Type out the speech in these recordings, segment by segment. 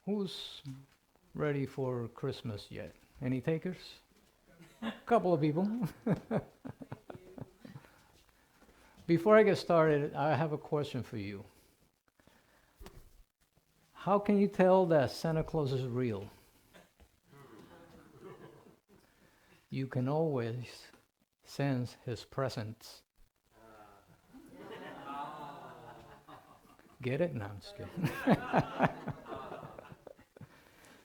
Who's ready for Christmas yet? Any takers? A couple of people. Before I get started, I have a question for you. How can you tell that Santa Claus is real? You can always sense his presence. Get it? No, I'm just kidding.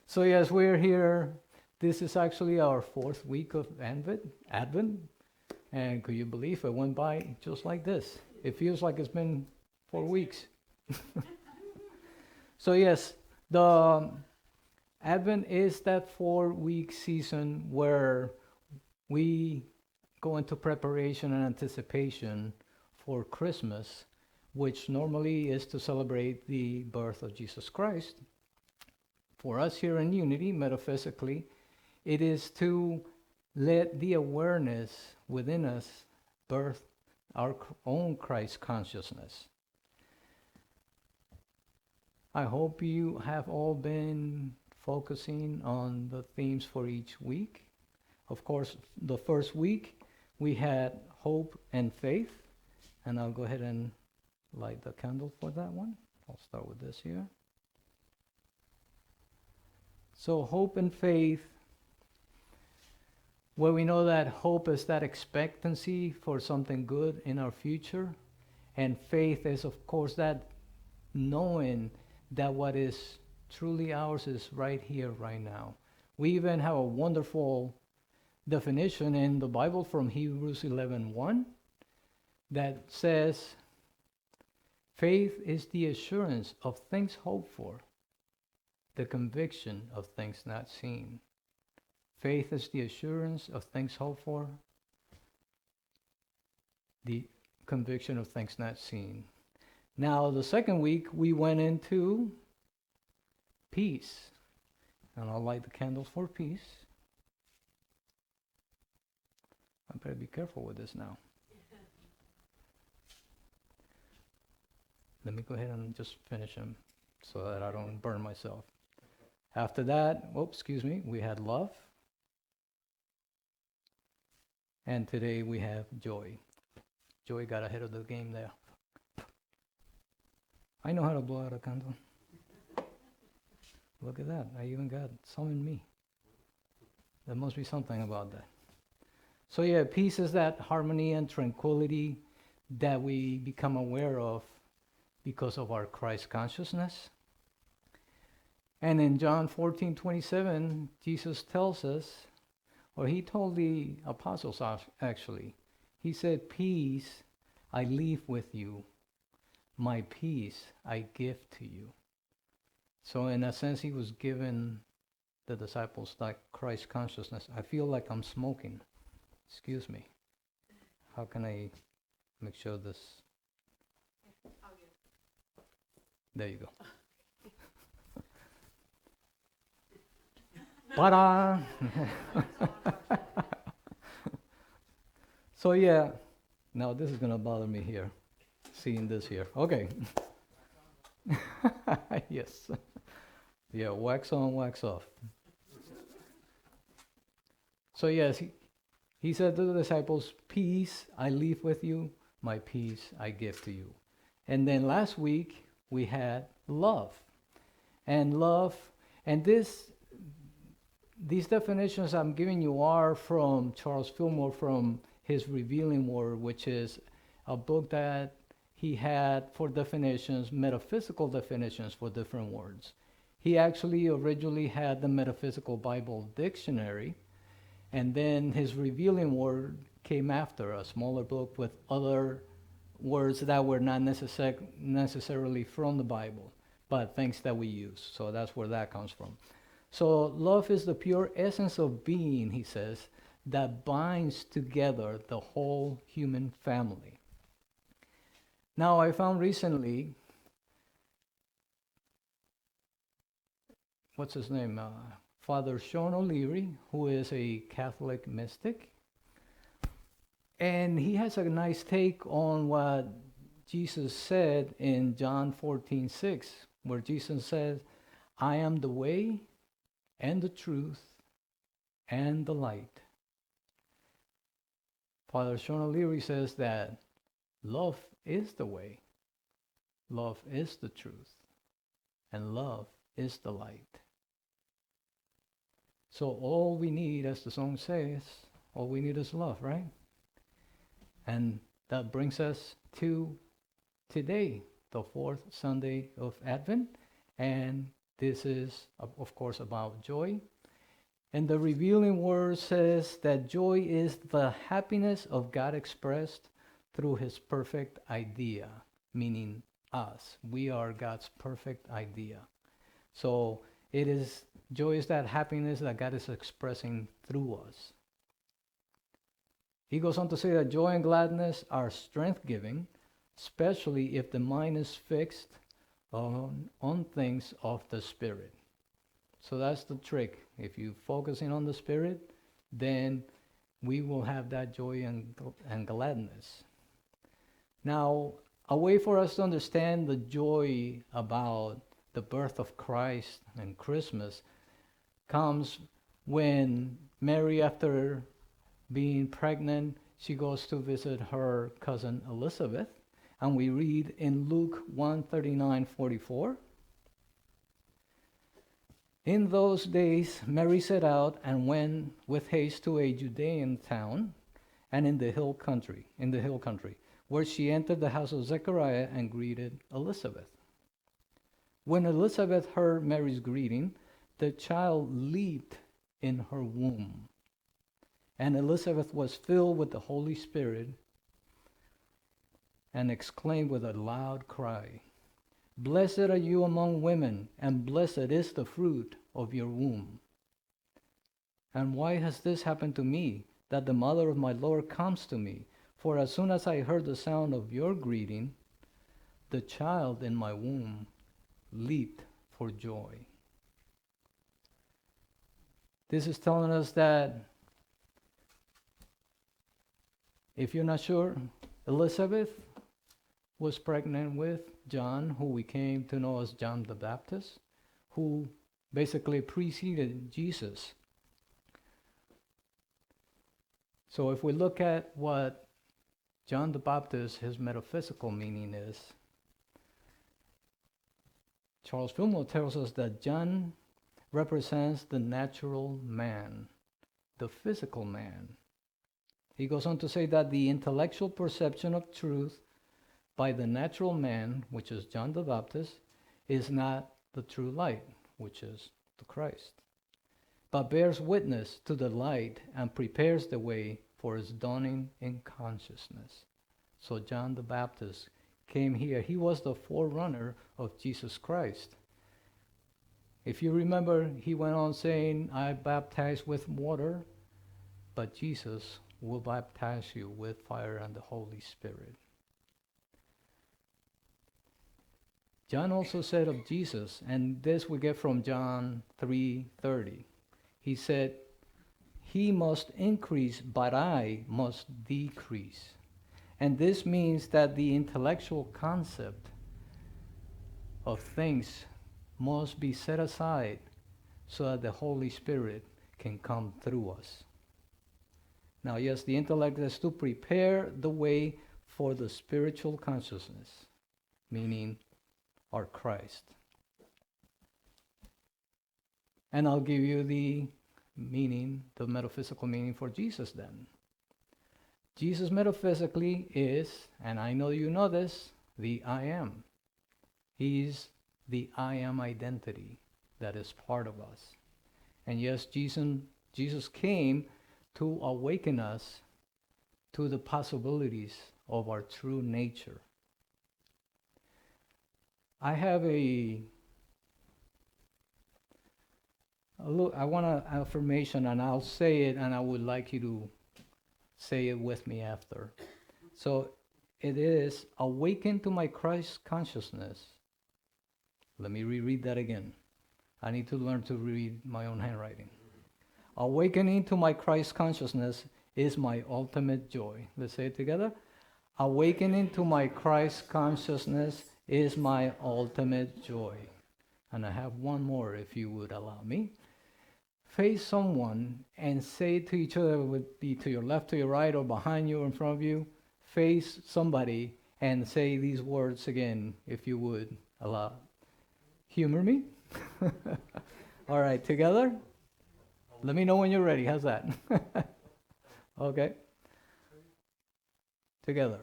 So yes, we're here. This is actually our fourth week of Advent. And could you believe it went by just like this? It feels like it's been 4 weeks. So yes, the Advent is that 4-week season where we go into preparation and anticipation for Christmas, which normally is to celebrate the birth of Jesus Christ. For us here in Unity, metaphysically, it is to let the awareness within us birth our own Christ consciousness. I hope you have all been focusing on the themes for each week. Of course, the first week we had hope and faith, and I'll go ahead and light the candle for that one. I'll start with this here. So hope and faith, where we know that hope is that expectancy for something good in our future, and faith is, of course, that knowing that what is truly ours is right here, right now. We even have a wonderful definition in the Bible from Hebrews 11:1 that says, faith is the assurance of things hoped for, the conviction of things not seen. Faith is the assurance of things hoped for, the conviction of things not seen. Now, the second week, we went into peace. And I'll light the candles for peace. I better be careful with this now. Let me go ahead and just finish them so that I don't burn myself. After that, we had love. And today we have joy. Joy got ahead of the game there. I know how to blow out a candle. Look at that. I even got some in me. There must be something about that. So yeah, peace is that harmony and tranquility that we become aware of because of our Christ consciousness. And in John 14:27, Jesus tells us, or he told the apostles actually, he said, peace I leave with you, my peace I give to you. So in a sense, he was giving the disciples that Christ consciousness. I feel like I'm smoking. Excuse me. How can I make sure this? There you go. Ta-da! So yeah, now this is going to bother me here, seeing this here. Okay. Yes. Yeah, wax on, wax off. So yes, he said to the disciples, peace I leave with you, my peace I give to you. And then last week we had love. And these definitions I'm giving you are from Charles Fillmore, from his Revealing Word, which is a book that he had for definitions, metaphysical definitions for different words. He actually originally had the Metaphysical Bible Dictionary, and then his Revealing Word came after, a smaller book with other words that were not necessarily from the Bible, but things that we use. So that's where that comes from. So love is the pure essence of being, he says, that binds together the whole human family. Now, I found recently, what's his name? Father Sean O'Leary, who is a Catholic mystic. And he has a nice take on what Jesus said in John 14:6, where Jesus says, I am the way and the truth and the light. Father Sean O'Leary says that love is the way, love is the truth, and love is the light. So all we need, as the song says, all we need is love, right? And that brings us to today, the fourth Sunday of Advent. And this is, of course, about joy. And the revealing word says that joy is the happiness of God expressed through his perfect idea, meaning us. We are God's perfect idea. So joy is that happiness that God is expressing through us. He goes on to say that joy and gladness are strength-giving, especially if the mind is fixed on things of the Spirit. So that's the trick. If you focus in on the Spirit, then we will have that joy and gladness. Now, a way for us to understand the joy about the birth of Christ and Christmas comes when Mary, after being pregnant, she goes to visit her cousin Elizabeth. And we read in Luke 1:39-44. In those days, Mary set out and went with haste to a Judean town and in the hill country, where she entered the house of Zechariah and greeted Elizabeth. When Elizabeth heard Mary's greeting, the child leaped in her womb. And Elizabeth was filled with the Holy Spirit and exclaimed with a loud cry, "Blessed are you among women, and blessed is the fruit of your womb. And why has this happened to me, that the mother of my Lord comes to me? For as soon as I heard the sound of your greeting, the child in my womb leaped for joy." This is telling us that, if you're not sure, Elizabeth was pregnant with John, who we came to know as John the Baptist, who basically preceded Jesus. So if we look at what John the Baptist, his metaphysical meaning is, Charles Fillmore tells us that John represents the natural man, the physical man. He goes on to say that the intellectual perception of truth by the natural man, which is John the Baptist, is not the true light, which is the Christ, but bears witness to the light and prepares the way for its dawning in consciousness. So John the Baptist came here. He was the forerunner of Jesus Christ. If you remember, he went on saying, "I baptize with water, but Jesus will baptize you with fire and the Holy Spirit." John also said of Jesus, and this we get from John 3:30. He said, "He must increase, but I must decrease." And this means that the intellectual concept of things must be set aside so that the Holy Spirit can come through us. Now, yes, the intellect is to prepare the way for the spiritual consciousness, meaning our Christ. And I'll give you the meaning, the metaphysical meaning for Jesus then. Jesus metaphysically is, and I know you know this, the I am. He's the I am identity that is part of us. And yes, Jesus came to awaken us to the possibilities of our true nature. I have I want an affirmation, and I'll say it, and I would like you to say it with me after. So it is, awaken to my Christ consciousness. Let me reread that again. I need to learn to read my own handwriting. Awakening to my Christ consciousness is my ultimate joy. Let's say it together. Awakening to my Christ consciousness is my ultimate joy. And I have one more if you would allow me. Face someone and say to each other, would be to your left, to your right, or behind you, or in front of you. Face somebody and say these words again, if you would allow. Humor me? All right, together? Let me know when you're ready. How's that? Okay, together.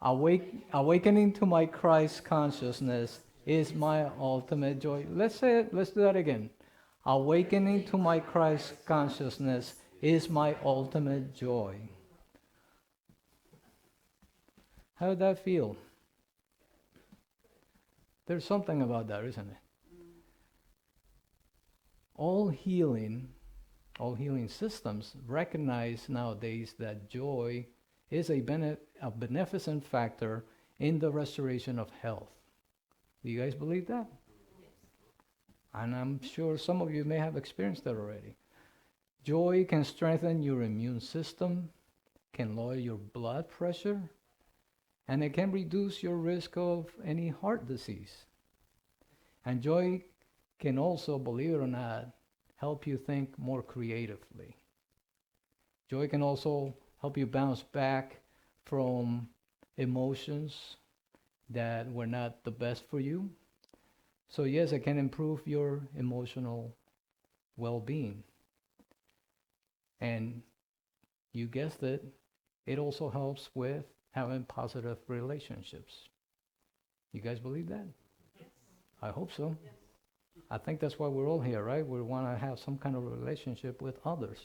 Awakening to my Christ consciousness is my ultimate joy. Let's say it. Let's do that again. Awakening to my Christ consciousness is my ultimate joy. How did that feel? There's something about that, isn't it? All healing systems recognize nowadays that joy is a beneficent factor in the restoration of health. Do you guys believe that? And I'm sure some of you may have experienced that already. Joy can strengthen your immune system, can lower your blood pressure, and it can reduce your risk of any heart disease. And joy can also, believe it or not, help you think more creatively. Joy can also help you bounce back from emotions that were not the best for you. So yes, it can improve your emotional well-being. And you guessed it, it also helps with having positive relationships. You guys believe that? Yes. I hope so. Yes. I think that's why we're all here, right? We want to have some kind of relationship with others.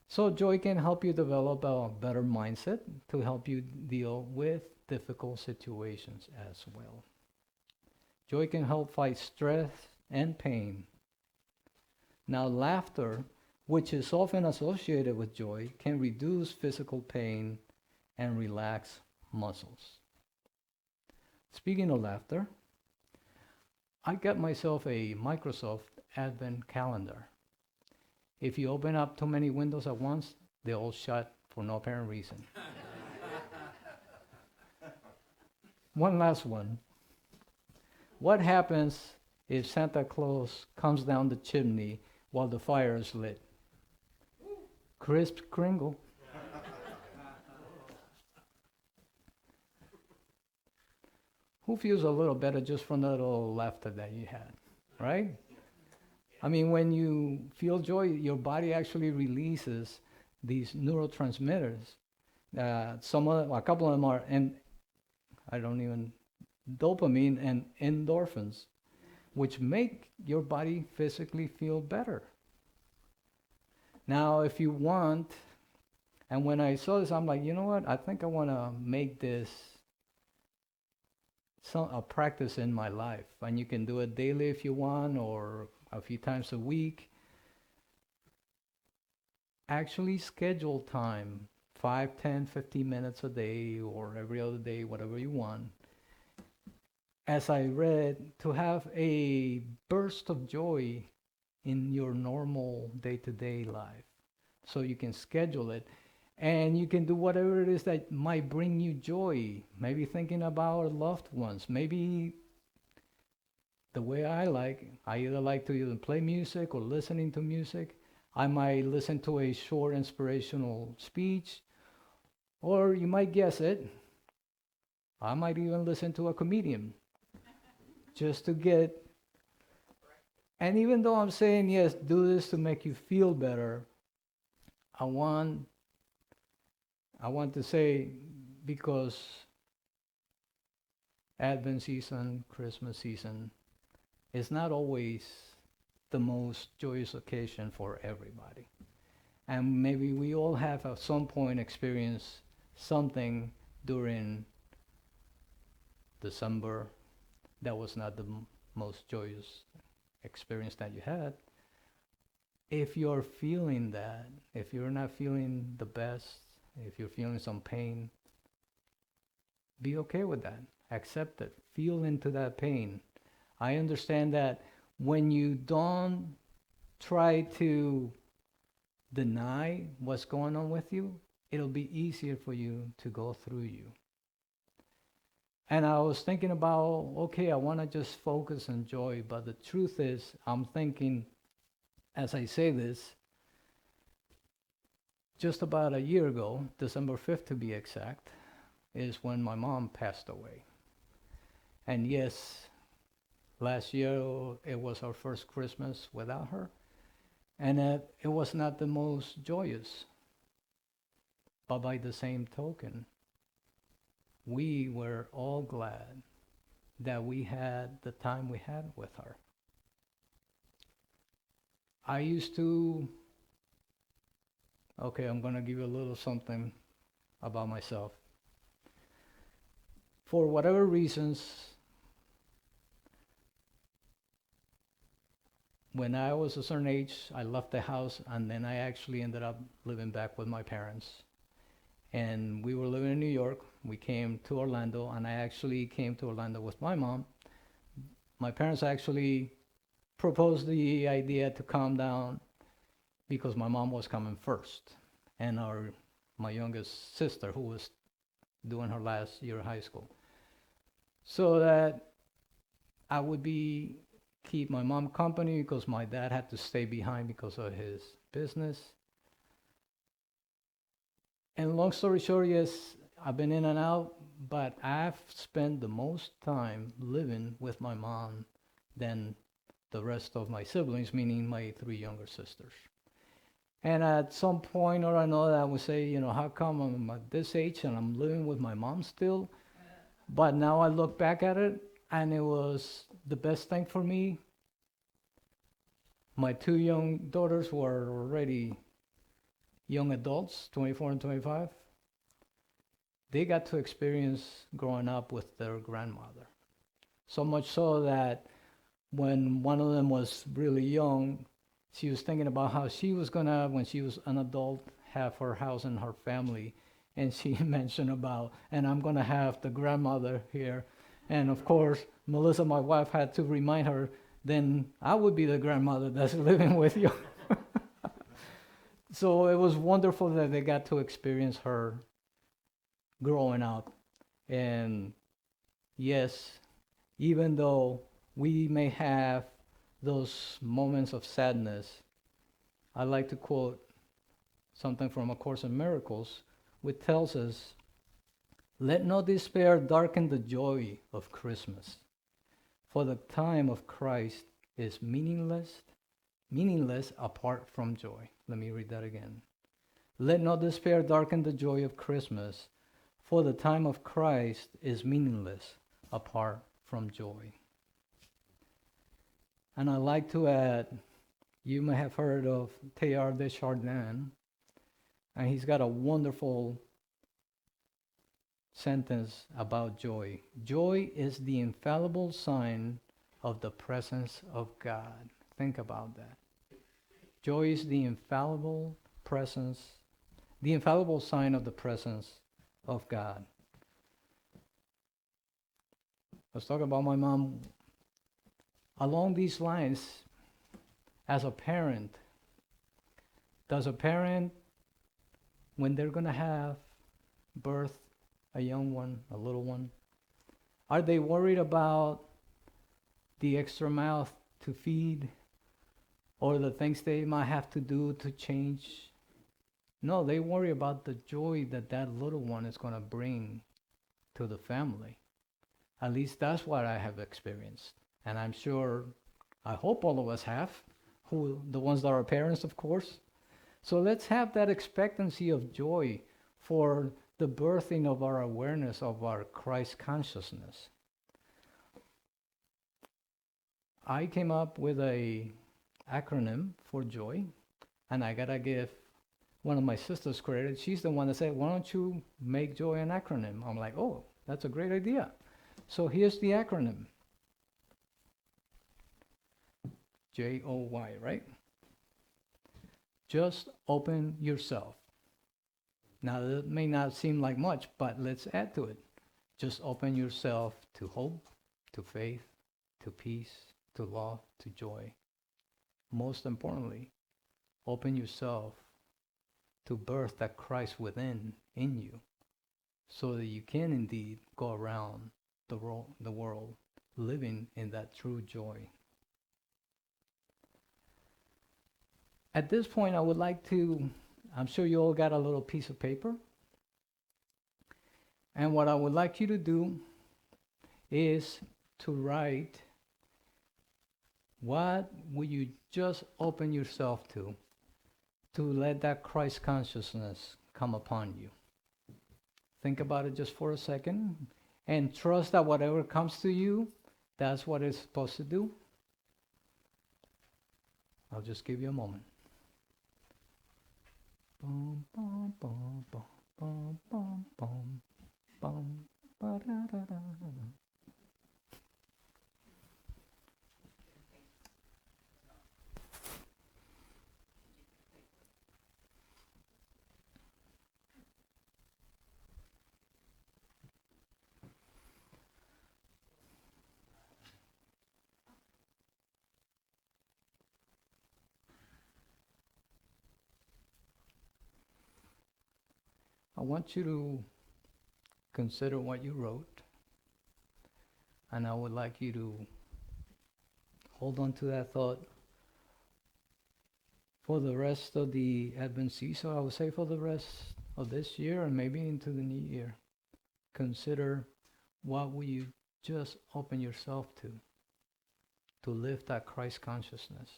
So joy can help you develop a better mindset to help you deal with difficult situations as well. Joy can help fight stress and pain. Now, laughter, which is often associated with joy, can reduce physical pain and relax muscles. Speaking of laughter, I got myself a Microsoft Advent calendar. If you open up too many windows at once, they all shut for no apparent reason. One last one. What happens if Santa Claus comes down the chimney while the fire is lit? Crisp Kringle. Who feels a little better just from that little laughter that you had, right? I mean, when you feel joy, your body actually releases these neurotransmitters. A couple of them are, dopamine and endorphins, which make your body physically feel better. Now, if you want, and when I saw this, I'm like, you know what? I think I want to make this a practice in my life. And you can do it daily if you want, or a few times a week. Actually schedule time, 5, 10, 15 minutes a day, or every other day, whatever you want. As I read, to have a burst of joy in your normal day-to-day life. So you can schedule it, and you can do whatever it is that might bring you joy. Maybe thinking about loved ones. Maybe the way I either like to either play music or listening to music. I might listen to a short inspirational speech, or you might guess it, I might even listen to a comedian just to get. And even though I'm saying, yes, do this to make you feel better, I want to say, because Advent season, Christmas season, is not always the most joyous occasion for everybody. And maybe we all have at some point experienced something during December that was not the most joyous experience that you had. If you're feeling that, if you're not feeling the best, if you're feeling some pain, be okay with that. Accept it. Feel into that pain. I understand that when you don't try to deny what's going on with you, it'll be easier for you to go through you. And I was thinking about, okay, I want to just focus on joy, but the truth is, I'm thinking, as I say this, just about a year ago, December 5th to be exact, is when my mom passed away. And yes, last year it was our first Christmas without her, and it was not the most joyous, but by the same token, we were all glad that we had the time we had with her. I used to, okay, I'm going to give you a little something about myself. For whatever reasons, when I was a certain age, I left the house and then I actually ended up living back with my parents. And we were living in New York. We came to Orlando, and I actually came to Orlando with my mom. My parents actually proposed the idea to calm down because my mom was coming first, and my youngest sister, who was doing her last year of high school, so that I would keep my mom company because my dad had to stay behind because of his business. And long story short, yes, I've been in and out, but I've spent the most time living with my mom than the rest of my siblings, meaning my three younger sisters. And at some point or another, I would say, how come I'm at this age and I'm living with my mom still? But now I look back at it, and it was the best thing for me. My two young daughters were already young adults, 24 and 25. They got to experience growing up with their grandmother. So much so that when one of them was really young, she was thinking about how she was gonna, when she was an adult, have her house and her family. And she mentioned about, and I'm gonna have the grandmother here. And of course, Melissa, my wife, had to remind her, then I would be the grandmother that's living with you. So it was wonderful that they got to experience her growing up. And yes, even though we may have those moments of sadness, I like to quote something from A Course in Miracles, which tells us, "Let no despair darken the joy of Christmas, for the time of Christ is meaningless apart from joy." Let me read that again. "Let no despair darken the joy of Christmas, for the time of Christ is meaningless apart from joy." And I like to add, you may have heard of Teilhard de Chardin, and he's got a wonderful sentence about joy. Joy is the infallible sign of the presence of God. Think about that. Joy is the infallible sign of the presence of God. Let's talk about my mom. Along these lines, as a parent, does a parent, when they're going to have birth a young one, a little one, are they worried about the extra mouth to feed or the things they might have to do to change? No, they worry about the joy that that little one is going to bring to the family. At least that's what I have experienced. And I'm sure, I hope all of us have, the ones that are parents, of course. So let's have that expectancy of joy for the birthing of our awareness of our Christ consciousness. I came up with a acronym for joy, and I gotta give one of my sisters credit. She's the one that said, "Why don't you make joy an acronym?" I'm like, "Oh, that's a great idea." So here's the acronym. JOY, right? Just open yourself. Now, that may not seem like much, but let's add to it. Just open yourself to hope, to faith, to peace, to love, to joy. Most importantly, open yourself to birth that Christ within in you, so that you can indeed go around the world living in that true joy. At this point, I would like to, I'm sure you all got a little piece of paper. And what I would like you to do is to write what would you just open yourself to let that Christ consciousness come upon you. Think about it just for a second and trust that whatever comes to you, that's what it's supposed to do. I'll just give you a moment. Bum, bum, bum, bum, bum, bum, bum, bum, ba-da-da-da-da. I want you to consider what you wrote, and I would like you to hold on to that thought for the rest of the Advent season. So I would say for the rest of this year and maybe into the new year. Consider what will you just open yourself to live that Christ consciousness.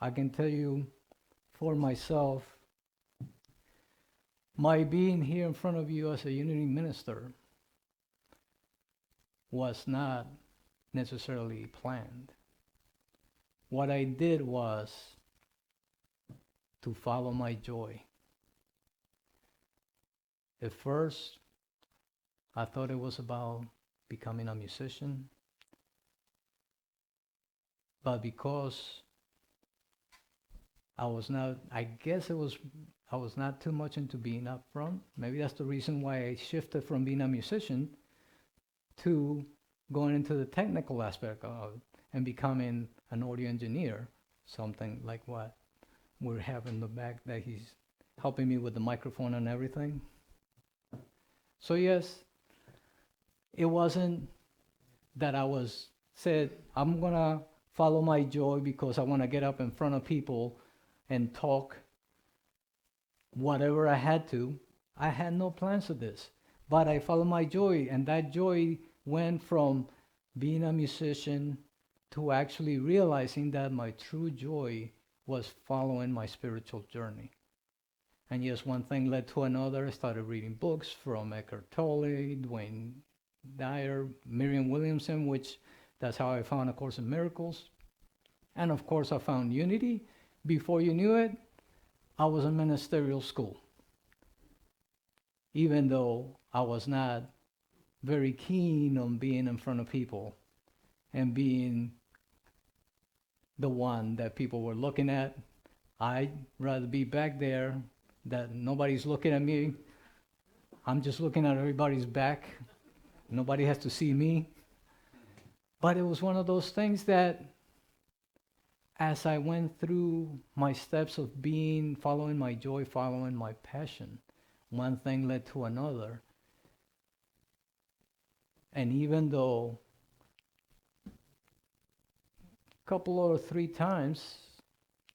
I can tell you for myself, my being here in front of you as a Unity minister was not necessarily planned. What I did was to follow my joy. At first, I thought it was about becoming a musician, but because I was not too much into being up front. Maybe that's the reason why I shifted from being a musician to going into the technical aspect of it and becoming an audio engineer, something like what we have in the back that he's helping me with the microphone and everything. So yes, it wasn't that I said, I'm gonna follow my joy because I wanna get up in front of people and talk whatever I had to. I had no plans of this, but I followed my joy, and that joy went from being a musician to actually realizing that my true joy was following my spiritual journey. And yes, one thing led to another. I started reading books from Eckhart Tolle, Dwayne Dyer, Miriam Williamson, which that's how I found A Course in Miracles. And of course, I found Unity. Before you knew it, I was in ministerial school. Even though I was not very keen on being in front of people and being the one that people were looking at, I'd rather be back there, that nobody's looking at me. I'm just looking at everybody's back. Nobody has to see me. But it was one of those things that as I went through my steps of following my joy, following my passion, one thing led to another. And even though a couple or 3 times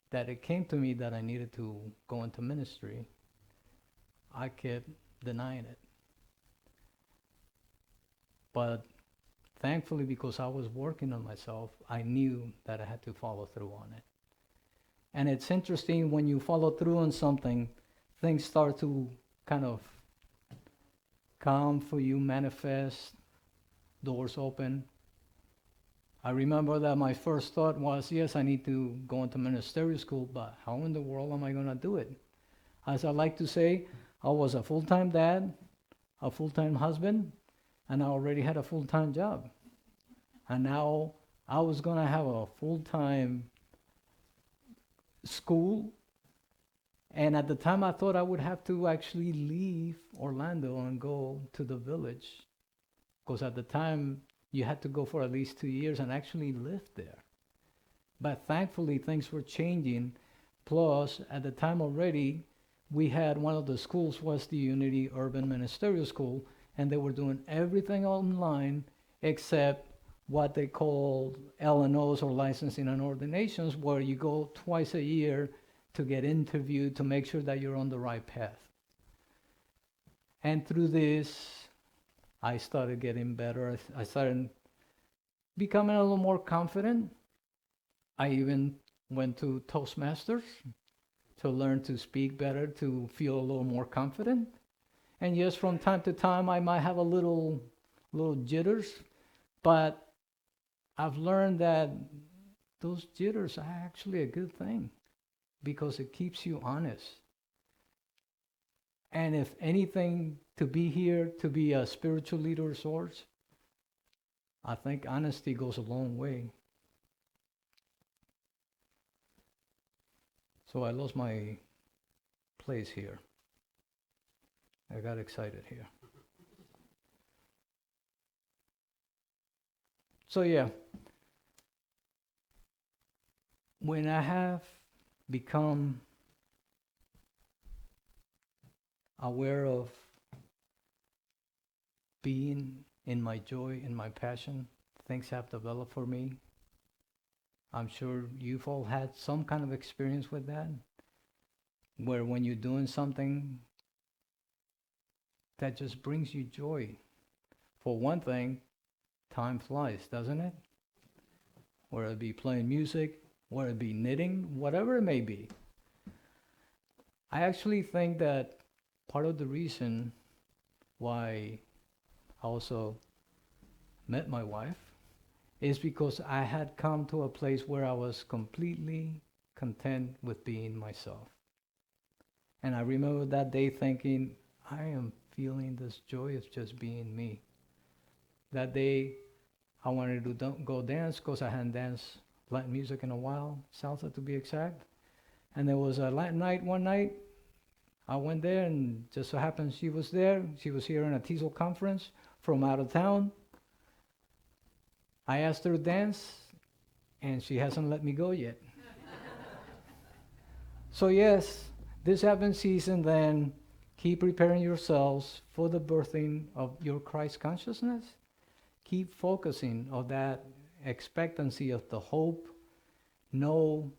that it came to me that I needed to go into ministry, I kept denying it. But thankfully, because I was working on myself, I knew that I had to follow through on it. And it's interesting, when you follow through on something, things start to kind of come for you, manifest, doors open. I remember that my first thought was, yes, I need to go into ministerial school, but how in the world am I going to do it? As I like to say, I was a full-time dad, a full-time husband, and I already had a full-time job. And now I was going to have a full-time school. And at the time, I thought I would have to actually leave Orlando and go to the village. Because at the time, you had to go for at least 2 years and actually live there. But thankfully, things were changing. Plus, at the time already, we had one of the schools was the Unity Urban Ministerial School, and they were doing everything online except what they call LNOs, or licensing and ordinations, where you go twice a year to get interviewed to make sure that you're on the right path. And through this, I started getting better. I started becoming a little more confident. I even went to Toastmasters to learn to speak better, to feel a little more confident. And yes, from time to time, I might have a little jitters, but I've learned that those jitters are actually a good thing because it keeps you honest. And if anything, to be here, to be a spiritual leader of sorts, I think honesty goes a long way. So I lost my place here. I got excited here. So yeah, when I have become aware of being in my joy, in my passion, things have developed for me. I'm sure you've all had some kind of experience with that, where when you're doing something that just brings you joy. For one thing, time flies, doesn't it? Whether it be playing music, whether it be knitting, whatever it may be. I actually think that part of the reason why I also met my wife is because I had come to a place where I was completely content with being myself. And I remember that day thinking, I am feeling this joy of just being me. That day, I wanted to go dance because I hadn't danced Latin music in a while, salsa to be exact. And there was a Latin night one night. I went there, and just so happened she was there. She was here in a TESOL conference from out of town. I asked her to dance, and she hasn't let me go yet. So yes, this Advent season then, keep preparing yourselves for the birthing of your Christ consciousness. Keep focusing on that expectancy of the hope. Know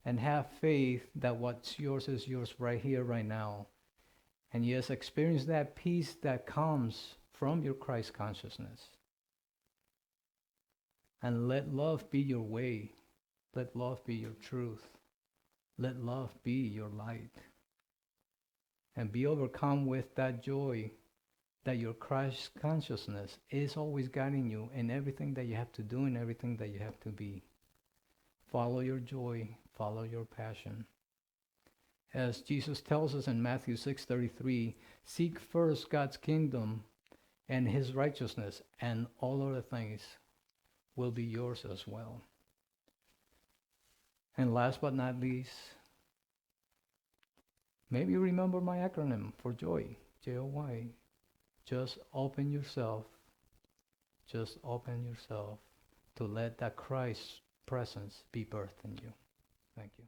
and have faith that what's yours is yours right here, right now. And yes, experience that peace that comes from your Christ consciousness. And let love be your way. Let love be your truth. Let love be your light. And be overcome with that joy that your Christ consciousness is always guiding you in everything that you have to do and everything that you have to be. Follow your joy, follow your passion. As Jesus tells us in Matthew 6:33, seek first God's kingdom and his righteousness, and all other things will be yours as well. And last but not least, maybe remember my acronym for joy, J-O-Y. Just open yourself to let that Christ presence be birthed in you. Thank you.